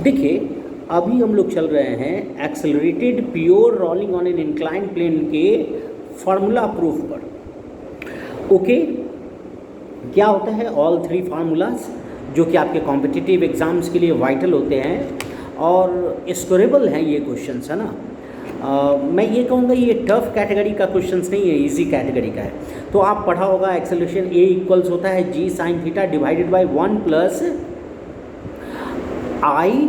देखिए अभी हम लोग चल रहे हैं accelerated pure rolling on an incline plane के फार्मूला प्रूफ पर। ओके, क्या होता है ऑल थ्री फार्मूलाज जो कि आपके कॉम्पिटिटिव एग्जाम्स के लिए वाइटल होते हैं और स्कोरेबल हैं ये क्वेश्चंस, है ना। मैं ये कहूँगा ये टफ कैटेगरी का क्वेश्चंस नहीं है, इजी कैटेगरी का है। तो आप पढ़ा होगा एक्सेलरेशन ए इक्वल्स होता है g sine theta divided by 1 plus I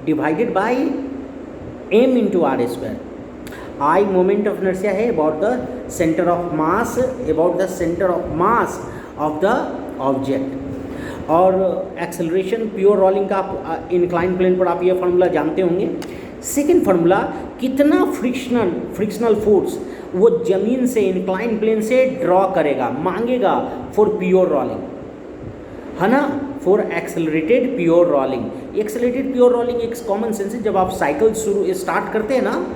divided by M into R square. I moment of inertia है about the centre of mass, about the centre of mass of the object. और acceleration pure rolling का आप incline plane पर आप ये formula जानते होंगे। Second formula, कितना फ्रिक्शनल फोर्स वो जमीन से इंक्लाइन प्लेन से ड्रॉ करेगा, मांगेगा फॉर प्योर रोलिंग, है ना, for accelerated pure rolling. Accelerated pure rolling एक कॉमन सेंस है, जब आप साइकिल स्टार्ट करते हैं ना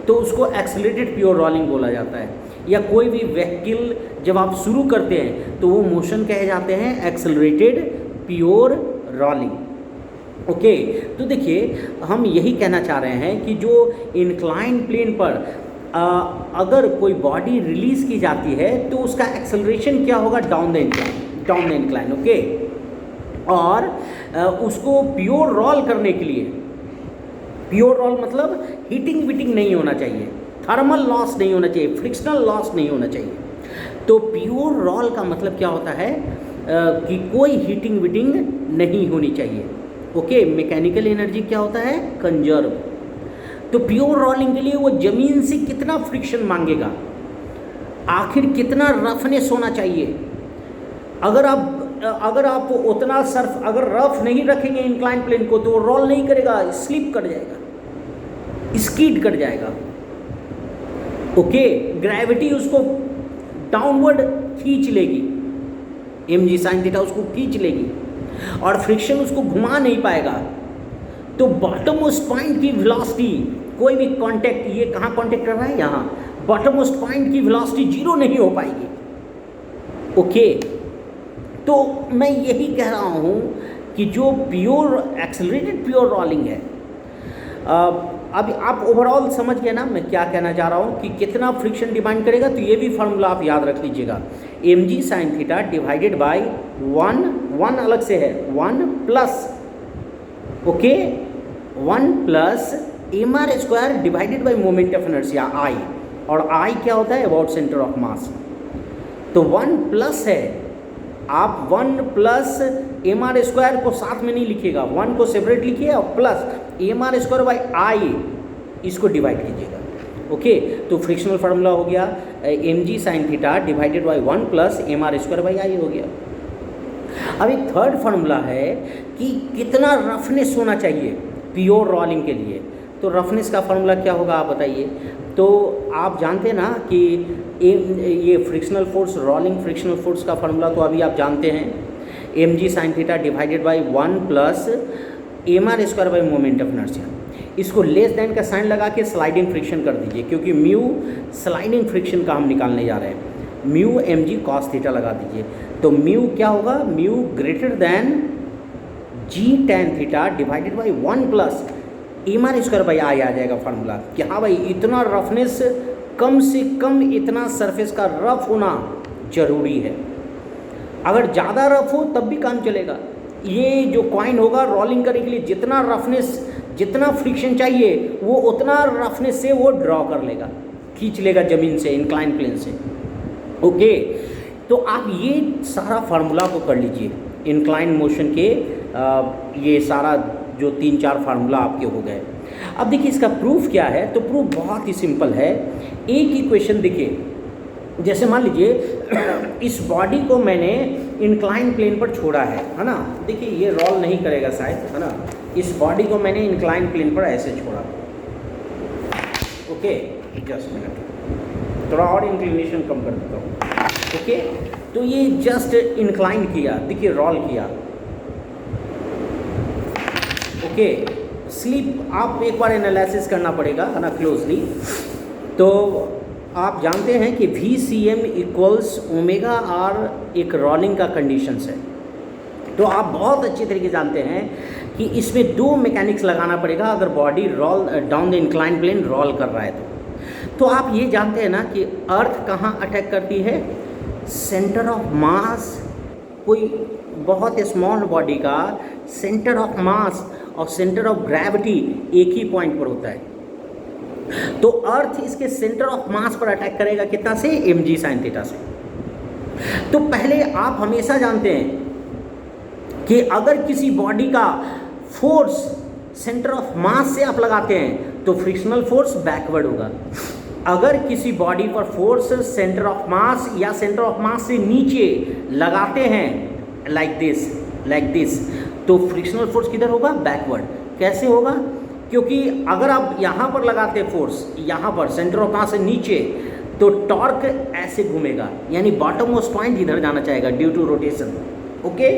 तो उसको एक्सेलरेटेड प्योर रोलिंग बोला जाता है। या कोई भी व्हीकल जब आप शुरू करते हैं तो वो मोशन कहे जाते हैं एक्सेलरेटेड प्योर रोलिंग। ओके, तो देखिए हम यही कहना चाह रहे हैं कि जो इंक्लाइन प्लेन पर अगर कोई बॉडी रिलीज की जाती है तो उसका एक्सेलरेशन क्या होगा, डाउन द इंक्लाइन। ओके, और उसको प्योर रोल करने के लिए, प्योर रोल मतलब हीटिंग वीटिंग नहीं होना चाहिए, थर्मल लॉस नहीं होना चाहिए, फ्रिक्शनल लॉस नहीं होना चाहिए। तो प्योर रोल का मतलब क्या होता है कि कोई हीटिंग वीटिंग नहीं होनी चाहिए। ओके, मैकेनिकल एनर्जी क्या होता है, कंजर्व। तो प्योर रोलिंग के लिए वो जमीन से कितना फ्रिक्शन मांगेगा, आखिर कितना रफनेस होना चाहिए। अगर आप उतना सर्फ अगर रफ नहीं रखेंगे इंक्लाइन प्लेन को तो वो रोल नहीं करेगा, स्लिप कर जाएगा, स्कीड कर जाएगा। ओके, ग्रेविटी उसको डाउनवर्ड खींच लेगी, एम जी साइन थीटा उसको खींच लेगी और फ्रिक्शन उसको घुमा नहीं पाएगा। तो बॉटम मोस्ट पॉइंट की वेलोसिटी, कोई भी कांटेक्ट, ये कहाँ कांटेक्ट कर रहा है, यहाँ, बॉटम मोस्ट पॉइंट की वेलोसिटी जीरो नहीं हो पाएगी। ओके, तो मैं यही कह रहा हूँ कि जो प्योर एक्सेलरेटेड प्योर रोलिंग है, अब आप ओवरऑल समझ गए ना मैं क्या कहना चाह रहा हूँ कि कितना फ्रिक्शन डिमांड करेगा। तो ये भी फार्मूला आप याद रख लीजिएगा, M G sine theta divided by one अलग से है, 1 plus, okay, 1 plus M R square divided by moment of inertia I, और आई क्या होता है, अबाउट सेंटर ऑफ मास। तो 1 प्लस है, आप 1 प्लस एम आर स्क्वायर को साथ में नहीं लिखिएगा, 1 को सेपरेट लिखिए और plus M R square by I इसको डिवाइड कीजिएगा। ओके, तो फ्रिक्शनल फार्मूला हो गया M G sine theta divided by 1 plus M R square by I हो गया। अब एक थर्ड फार्मूला है कि कितना रफनेस होना चाहिए प्योर रोलिंग के लिए। तो रफनेस का फार्मूला क्या होगा आप बताइए। तो आप जानते हैं ना कि ये frictional force, rolling frictional force का फार्मूला तो अभी आप जानते हैं, M G sine theta divided by 1 plus M R square by moment of inertia. इसको लेस देन का साइन लगा के स्लाइडिंग फ्रिक्शन कर दीजिए, क्योंकि म्यू स्लाइडिंग फ्रिक्शन का हम निकालने जा रहे हैं। म्यू एम जी कॉस थीटा लगा दीजिए, तो म्यू क्या होगा, mu greater than g tan theta divided by 1 plus M R square by I आ जाएगा फार्मूला कि हाँ भाई इतना रफनेस, कम से कम इतना सरफेस का रफ होना जरूरी है। अगर ज़्यादा रफ हो तब भी काम चलेगा। ये जो कॉइन होगा रोलिंग करने के लिए जितना रफनेस, जितना फ्रिक्शन चाहिए वो उतना रफनेस से वो ड्रॉ कर लेगा, खींच लेगा ज़मीन से, इंक्लाइन प्लेन से। ओके, तो आप ये सारा फार्मूला को कर लीजिए, इंक्लाइन मोशन के ये सारा जो 3-4 फार्मूला आपके हो गए। अब देखिए इसका प्रूफ क्या है। तो प्रूफ बहुत ही सिंपल है। एक इक्वेशन देखिए, जैसे मान लीजिए इस बॉडी को मैंने इंक्लाइन प्लेन पर छोड़ा है ना, देखिए ये रोल नहीं करेगा शायद, है ना। इस बॉडी को मैंने इंक्लाइन प्लेन पर ऐसे छोड़ा। ओके, जस्ट मिनट, थोड़ा और इंक्लिनेशन कम कर देता हूँ। ओके, तो ये जस्ट इंक्लाइन किया, देखिए रोल किया। ओके, स्लिप आप एक बार एनालिसिस करना पड़ेगा, है ना, क्लोजली। तो आप जानते हैं कि V C M equals omega R एक रोलिंग का कंडीशंस है। तो आप बहुत अच्छे तरीके जानते हैं कि इसमें दो मैकेनिक्स लगाना पड़ेगा अगर body roll down the incline plane roll कर रहा है तो आप ये जानते हैं ना कि अर्थ कहाँ अटैक करती है, सेंटर ऑफ मास, कोई बहुत स्मॉल बॉडी का सेंटर ऑफ मास और सेंटर ऑफ ग्रेविटी एक ही पॉइंट पर होता है। तो अर्थ इसके सेंटर ऑफ मास पर अटैक करेगा कितना से, mg sin थीटा से। तो पहले आप हमेशा जानते हैं कि अगर किसी बॉडी का फोर्स सेंटर ऑफ मास से आप लगाते हैं तो फ्रिक्शनल फोर्स बैकवर्ड होगा। अगर किसी बॉडी पर फोर्स सेंटर ऑफ मास या सेंटर ऑफ मास से नीचे लगाते हैं लाइक दिस तो फ्रिक्शनल फोर्स किधर होगा, बैकवर्ड। कैसे होगा, क्योंकि अगर आप यहाँ पर लगाते हैं फोर्स, यहाँ पर सेंटर ऑफ मास से नीचे, तो टॉर्क ऐसे घूमेगा, यानी बॉटम मोस्ट पॉइंट इधर जाना चाहेगा ड्यू टू रोटेशन। ओके,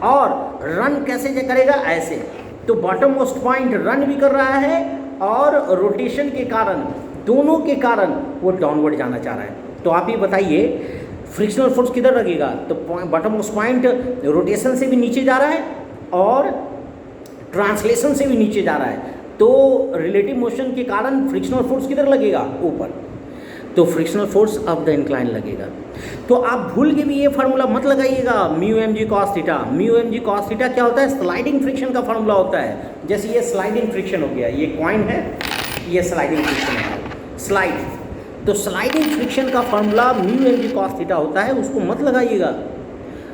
और रन कैसे करेगा, ऐसे। तो बॉटम मोस्ट पॉइंट रन भी कर रहा है और रोटेशन के कारण, दोनों के कारण वो डाउनवर्ड जाना चाह रहा है। तो आप ये बताइए फ्रिक्शनल फोर्स किधर लगेगा, तो बॉटम मोस्ट पॉइंट रोटेशन से भी नीचे जा रहा है और ट्रांसलेशन से भी नीचे जा रहा है, तो रिलेटिव मोशन के कारण फ्रिक्शनल फोर्स किधर लगेगा, ऊपर। तो frictional force up the incline लगेगा। तो आप भूल के भी ये फार्मूला मत लगाइएगा, म्यू एम जी कॉस थीटा। म्यू एम जी कॉस थीटा क्या होता है, स्लाइडिंग फ्रिक्शन का फार्मूला होता है। जैसे ये स्लाइडिंग फ्रिक्शन हो गया, ये कॉइन है, ये स्लाइडिंग फ्रिक्शन है, स्लाइड। तो स्लाइडिंग फ्रिक्शन का फार्मूला म्यू एम जी कॉस थीटा होता है, उसको मत लगाइएगा।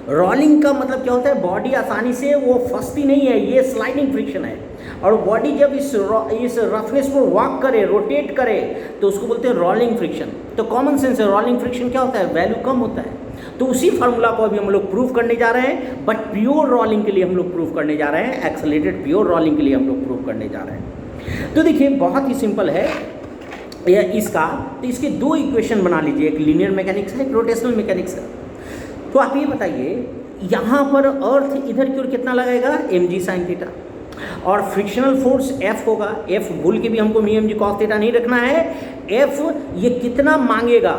रोलिंग का मतलब क्या होता है, बॉडी आसानी से वो फंसती नहीं है, ये स्लाइडिंग फ्रिक्शन है। और बॉडी जब इस रफनेस पर वॉक करे, रोटेट करे, तो उसको बोलते हैं रोलिंग फ्रिक्शन। तो कॉमन सेंस है, रोलिंग फ्रिक्शन क्या होता है, वैल्यू कम होता है। तो उसी फार्मूला को अभी हम लोग प्रूव करने जा रहे हैं, बट प्योर रोलिंग के लिए हम लोग प्रूव करने जा रहे हैं, एक्सेलरेटेड प्योर रोलिंग के लिए हम लोग प्रूव करने जा रहे हैं। तो देखिए बहुत ही सिंपल है इसका। तो इसके दो इक्वेशन बना लीजिए, एक लीनियर मैकेनिक्स है, एक रोटेशनल मैकेनिक्स है। तो आप ये बताइए यहाँ पर अर्थ इधर की ओर कितना लगाएगा, mg sin थीटा, और फ्रिक्शनल फोर्स F होगा। F भूल के भी हमको म्यू mg cos थीटा नहीं रखना है। F ये कितना मांगेगा,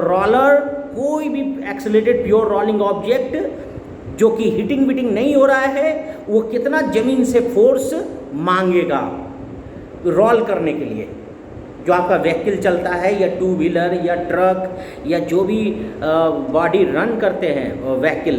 रोलर कोई भी एक्सेलरेटेड प्योर रोलिंग ऑब्जेक्ट जो कि हिटिंग विटिंग नहीं हो रहा है, वो कितना जमीन से फोर्स मांगेगा रोल करने के लिए। जो आपका व्हीकल चलता है या टू व्हीलर या ट्रक या जो भी बॉडी रन करते हैं व्हीकल,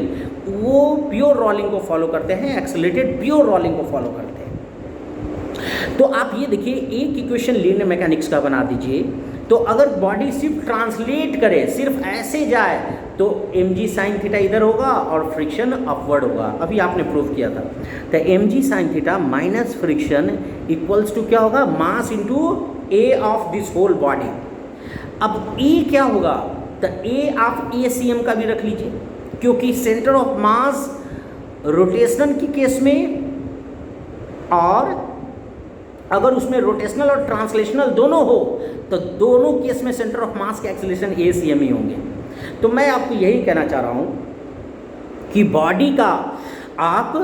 वो प्योर रोलिंग को फॉलो करते हैं, एक्सेलरेटेड प्योर रोलिंग को फॉलो करते हैं। तो आप ये देखिए एक इक्वेशन लीनियर मैकेनिक्स का बना दीजिए। तो अगर बॉडी सिर्फ ट्रांसलेट करे, सिर्फ ऐसे जाए, तो mg sin थीटा इधर होगा और फ्रिक्शन अपवर्ड होगा। अभी आपने प्रूव किया था। तो mg sin theta minus friction equals to क्या होगा, mass into A of this whole body. अब A क्या होगा, तो A आप ACM का भी रख लीजिए, क्योंकि सेंटर ऑफ मास रोटेशनल की केस में, और अगर उसमें रोटेशनल और ट्रांसलेशनल दोनों हो तो दोनों केस में सेंटर ऑफ मास के एक्सेलरेशन ACM ही होंगे। तो मैं आपको यही कहना चाह रहा हूँ कि बॉडी का आप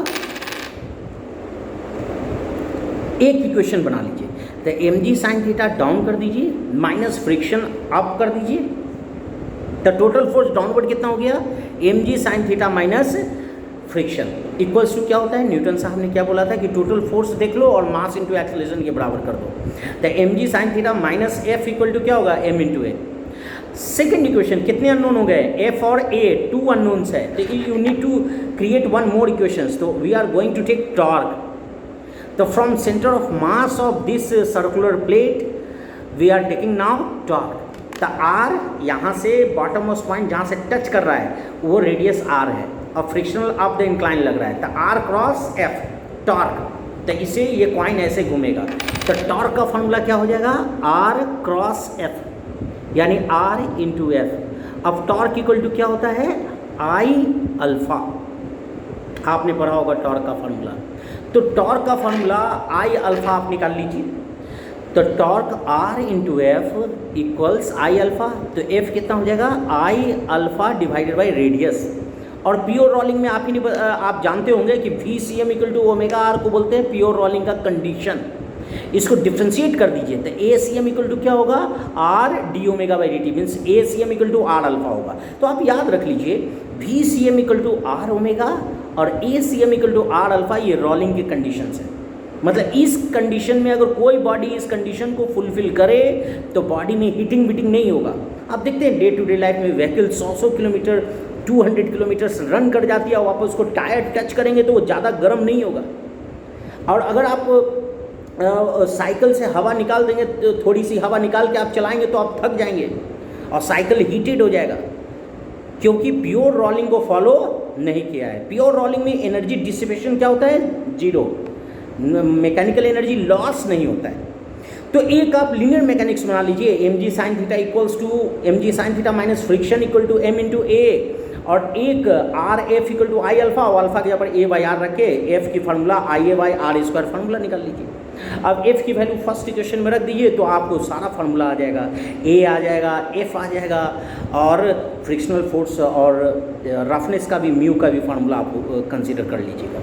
एक इक्वेशन बना लीजिए। तो mg sin थीटा डाउन कर दीजिए, माइनस फ्रिक्शन अप कर दीजिए, तो टोटल फोर्स डाउनवर्ड कितना हो गया, mg sin theta minus friction equals to क्या होता है, न्यूटन साहब ने क्या बोला था कि टोटल फोर्स देख लो और मास इंटू एक्सेलरेशन के बराबर कर दो। तो mg sin theta minus f equal to क्या होगा, m into a. Second equation, कितने अननोन हो गए, f और a, टू अननोन्स है। तो you need to create one more equations. तो we are going to take torque. तो from centre of mass of this circular plate we are taking now torque. तो r यहाँ से bottom most point जहाँ से touch कर रहा है वो रेडियस r है, और फ्रिक्शनल अप द इंक्लाइन लग रहा है, तो r क्रॉस f टॉर्क। तो इसे ये कॉइन ऐसे घूमेगा, तो टॉर्क का फॉर्मूला क्या हो जाएगा, r क्रॉस f, यानी r इंटू एफ। अब टॉर्क इक्वल टू क्या होता है, I अल्फा। आपने पढ़ा होगा टॉर्क का फॉर्मूला। तो टॉर्क का फॉर्मूला I अल्फा आप निकाल लीजिए। तो torque R into F equals I alpha. तो F कितना हो जाएगा, I alpha divided by radius. और प्योर रोलिंग में आप जानते होंगे कि VCM equal to omega R को बोलते हैं प्योर रोलिंग का कंडीशन। इसको डिफ्रेंशिएट कर दीजिए, तो ACM इक्वल टू क्या होगा, R D omega by D T, means ACM equal to R alpha होगा। तो आप याद रख लीजिए VCM equal to R omega और ACM equal to R alpha, ये रोलिंग की कंडीशन है। मतलब इस कंडीशन में अगर कोई बॉडी इस कंडीशन को फुलफिल करे तो बॉडी में हीटिंग बीटिंग नहीं होगा। आप देखते हैं डे टू डे लाइफ में व्हीकल 100 किलोमीटर 200 किलोमीटर रन कर जाती है और वापस उसको टायर टच करेंगे तो वो ज़्यादा गर्म नहीं होगा। और अगर आप साइकिल से हवा निकाल देंगे तो थोड़ी सी हवा निकाल के आप चलाएंगे तो आप थक जाएंगे और साइकिल हीटेड हो जाएगा, क्योंकि प्योर रोलिंग को फॉलो नहीं किया है। प्योर रोलिंग में एनर्जी डिसिपेशन क्या होता है? जीरो, मैकेनिकल एनर्जी लॉस नहीं होता है। तो एक आप लीनियर मैकेनिक्स बना लीजिए, mg sin theta equals to mg sin theta minus friction equal to m into A, और एक R F equal to I alpha, और अल्फा के यहाँ पर ए बाई आर रख के एफ की formula I A by R square formula निकाल लीजिए। अब एफ की वैल्यू फर्स्ट इक्वेशन में रख दीजिए तो आपको सारा फार्मूला आ जाएगा, ए आ जाएगा, एफ आ जाएगा, और फ्रिक्शनल फोर्स और रफनेस का भी, म्यू का भी फार्मूला आप कंसिडर कर लीजिएगा।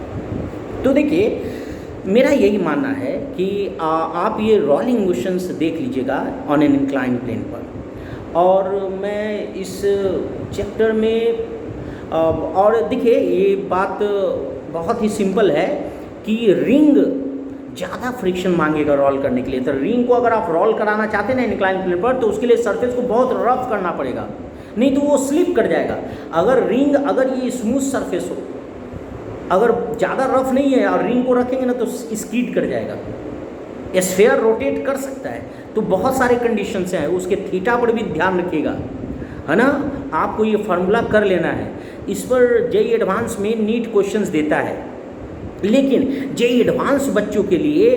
तो देखिए मेरा यही मानना है कि आप ये रोलिंग मोशंस देख लीजिएगा ऑन एन इंक्लाइन प्लेन पर। और मैं इस चैप्टर में और देखिए ये बात बहुत ही सिंपल है कि रिंग ज़्यादा फ्रिक्शन मांगेगा रोल करने के लिए। तो रिंग को अगर आप रोल कराना चाहते हैं ना इंक्लाइन प्लेन पर तो उसके लिए सरफेस को बहुत रफ करना पड़ेगा, नहीं तो वो स्लिप कर जाएगा। अगर ये स्मूथ सरफेस हो, अगर ज़्यादा रफ नहीं है और रिंग को रखेंगे ना तो स्कीड कर जाएगा। स्फीयर रोटेट कर सकता है, तो बहुत सारे कंडीशंस हैं, उसके थीटा पर भी ध्यान रखिएगा, है ना। आपको ये फार्मूला कर लेना है। इस पर जेईई एडवांस में नीट क्वेश्चंस देता है, लेकिन जेईई एडवांस बच्चों के लिए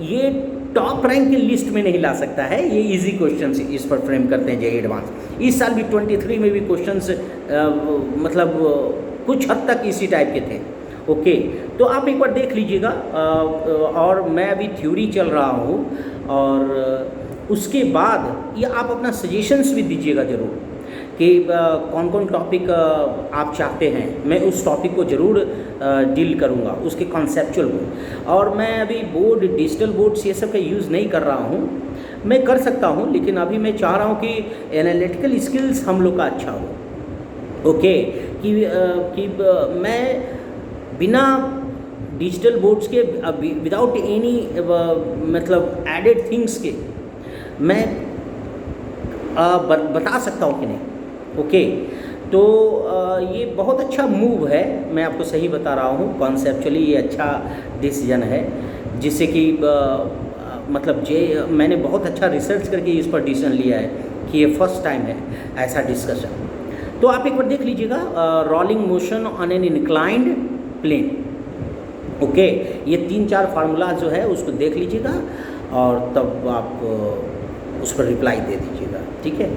ये टॉप रैंक की लिस्ट में नहीं ला सकता है। ये इजी क्वेश्चंस इस पर फ्रेम करते हैं जेईई एडवांस। इस साल भी 23 में भी क्वेश्चंस मतलब कुछ हद तक इसी टाइप के थे। ओके, तो आप एक बार देख लीजिएगा। और मैं अभी थ्योरी चल रहा हूँ, और उसके बाद ये आप अपना सजेशंस भी दीजिएगा ज़रूर कि कौन कौन टॉपिक आप चाहते हैं। मैं उस टॉपिक को ज़रूर डील करूँगा, उसके कॉन्सेप्चुअल को। और मैं अभी बोर्ड, डिजिटल बोर्ड्स ये सब का यूज़ नहीं कर रहा हूँ। मैं कर सकता हूँ, लेकिन अभी मैं चाह रहा हूँ कि एनालिटिकल स्किल्स हम लोग का अच्छा हो। ओके, कि मैं बिना डिजिटल बोर्ड्स के, विदाउट एनी मतलब एडेड थिंग्स के मैं बता सकता हूँ कि नहीं। ओके, तो ये बहुत अच्छा मूव है, मैं आपको सही बता रहा हूँ। कॉन्सेप्चुअली ये अच्छा डिसीजन है, जिससे कि मतलब मैंने बहुत अच्छा रिसर्च करके इस पर डिसीजन लिया है कि ये फर्स्ट टाइम है ऐसा डिस्कशन। तो आप एक बार देख लीजिएगा rolling motion on an inclined plane. Okay, ये 3-4 फार्मूला जो है उसको देख लीजिएगा और तब आप उस पर रिप्लाई दे दीजिएगा, ठीक है।